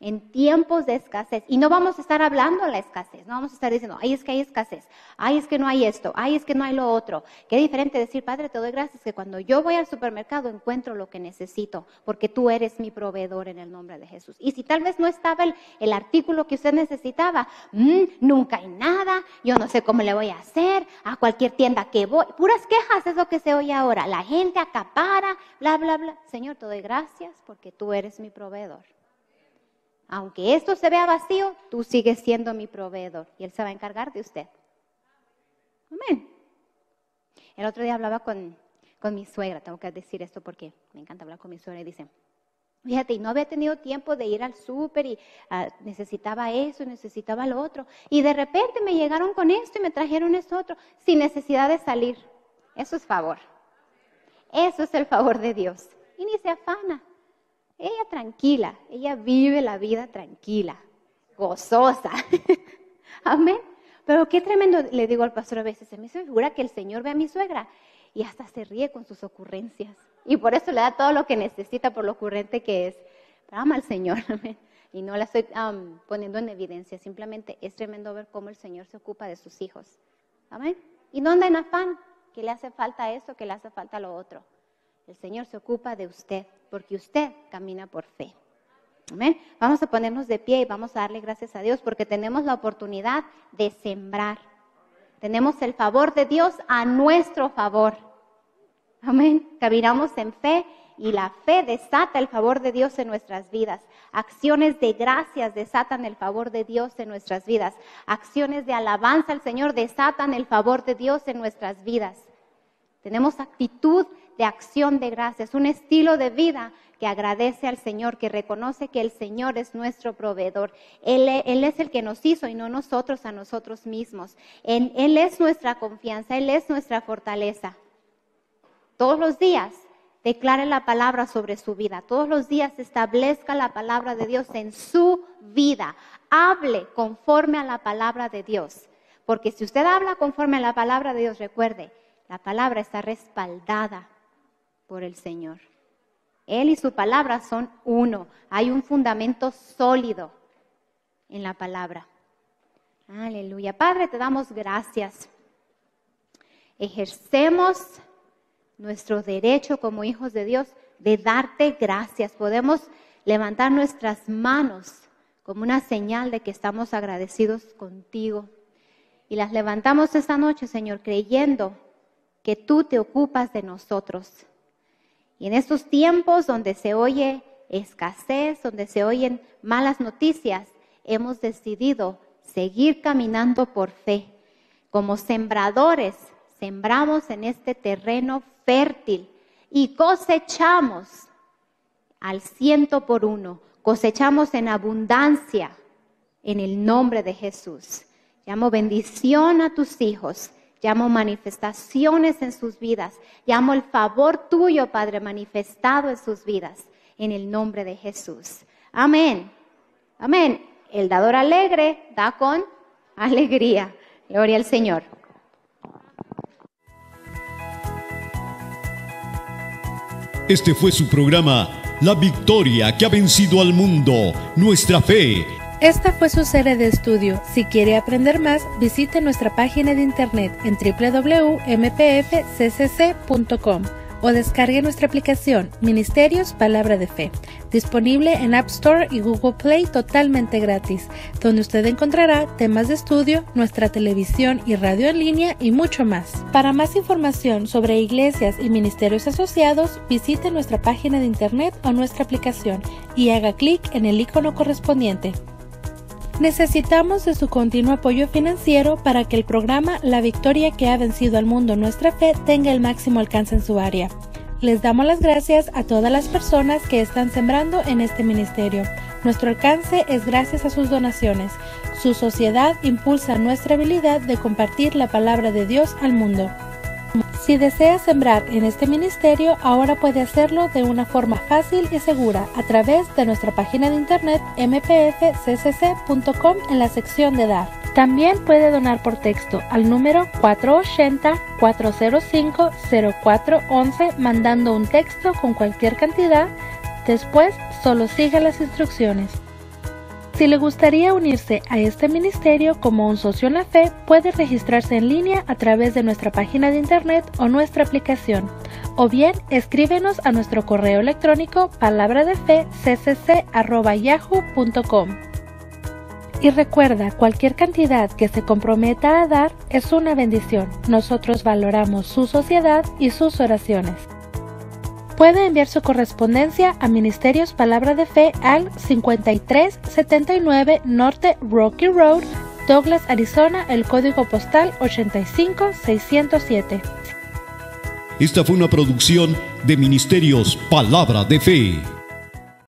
En tiempos de escasez. Y no vamos a estar hablando de la escasez. No vamos a estar diciendo, ay, es que hay escasez. Ay, es que no hay esto. Ay, es que no hay lo otro. Qué diferente decir: Padre, te doy gracias que cuando yo voy al supermercado encuentro lo que necesito, porque tú eres mi proveedor en el nombre de Jesús. Y si tal vez no estaba el artículo que usted necesitaba, nunca hay nada, yo no sé cómo le voy a hacer, a cualquier tienda que voy. Puras quejas es lo que se oye ahora. La gente acapara, bla, bla, bla. Señor, te doy gracias porque tú eres mi proveedor. Aunque esto se vea vacío, tú sigues siendo mi proveedor y Él se va a encargar de usted. Amén. El otro día hablaba con mi suegra, tengo que decir esto porque me encanta hablar con mi suegra, y dice: fíjate, y no había tenido tiempo de ir al súper y necesitaba eso, necesitaba lo otro. Y de repente me llegaron con esto y me trajeron esto otro, sin necesidad de salir. Eso es favor. Eso es el favor de Dios. Y ni se afana. Ella tranquila, ella vive la vida tranquila, gozosa. Amén. Pero qué tremendo, le digo al pastor a veces, se me figura que el Señor ve a mi suegra y hasta se ríe con sus ocurrencias. Y por eso le da todo lo que necesita por lo ocurrente que es. Pero ama al Señor, amén. Y no la estoy poniendo en evidencia, simplemente es tremendo ver cómo el Señor se ocupa de sus hijos. Amén. Y no anda en afán, que le hace falta eso, que le hace falta lo otro. El Señor se ocupa de usted, porque usted camina por fe. Amén. Vamos a ponernos de pie y vamos a darle gracias a Dios porque tenemos la oportunidad de sembrar. Tenemos el favor de Dios a nuestro favor. Amén. Caminamos en fe y la fe desata el favor de Dios en nuestras vidas. Acciones de gracias desatan el favor de Dios en nuestras vidas. Acciones de alabanza al Señor desatan el favor de Dios en nuestras vidas. Tenemos actitud de acción de gracias, un estilo de vida que agradece al Señor, que reconoce que el Señor es nuestro proveedor. Él es el que nos hizo y no nosotros a nosotros mismos. Él es nuestra confianza, Él es nuestra fortaleza. Todos los días declare la palabra sobre su vida. Todos los días establezca la palabra de Dios en su vida. Hable conforme a la palabra de Dios. Porque si usted habla conforme a la palabra de Dios, recuerde, La palabra está respaldada por el Señor. Él y su palabra son uno. Hay un fundamento sólido en la palabra. Aleluya. Padre, te damos gracias. Ejercemos nuestro derecho como hijos de Dios de darte gracias. Podemos levantar nuestras manos como una señal de que estamos agradecidos contigo. Y las levantamos esta noche, Señor, creyendo que tú te ocupas de nosotros. Y en estos tiempos donde se oye escasez, donde se oyen malas noticias, hemos decidido seguir caminando por fe. Como sembradores, sembramos en este terreno fértil y cosechamos al 100%. Cosechamos en abundancia en el nombre de Jesús. Llamo bendición a tus hijos. Llamo manifestaciones en sus vidas. Llamo el favor tuyo, Padre, manifestado en sus vidas. En el nombre de Jesús. Amén. Amén. El dador alegre da con alegría. Gloria al Señor. Este fue su programa, La Victoria que ha vencido al mundo, nuestra fe. Esta fue su serie de estudio. Si quiere aprender más, visite nuestra página de internet en www.mpfccc.com o descargue nuestra aplicación Ministerios Palabra de Fe, disponible en App Store y Google Play totalmente gratis, donde usted encontrará temas de estudio, nuestra televisión y radio en línea y mucho más. Para más información sobre iglesias y ministerios asociados, visite nuestra página de internet o nuestra aplicación y haga clic en el icono correspondiente. Necesitamos de su continuo apoyo financiero para que el programa La Victoria que ha vencido al mundo, nuestra fe, tenga el máximo alcance en su área. Les damos las gracias a todas las personas que están sembrando en este ministerio. Nuestro alcance es gracias a sus donaciones. Su sociedad impulsa nuestra habilidad de compartir la palabra de Dios al mundo. Si desea sembrar en este ministerio, ahora puede hacerlo de una forma fácil y segura a través de nuestra página de internet mpfccc.com en la sección de dar. También puede donar por texto al número 480-405-0411 mandando un texto con cualquier cantidad. Después, solo siga las instrucciones. Si le gustaría unirse a este ministerio como un socio en la fe, puede registrarse en línea a través de nuestra página de internet o nuestra aplicación, o bien escríbenos a nuestro correo electrónico palabradefeccc@yahoo.com. Y recuerda, cualquier cantidad que se comprometa a dar es una bendición. Nosotros valoramos su sociedad y sus oraciones. Puede enviar su correspondencia a Ministerios Palabra de Fe al 5379 Norte Rocky Road, Douglas, Arizona, el código postal 85607. Esta fue una producción de Ministerios Palabra de Fe.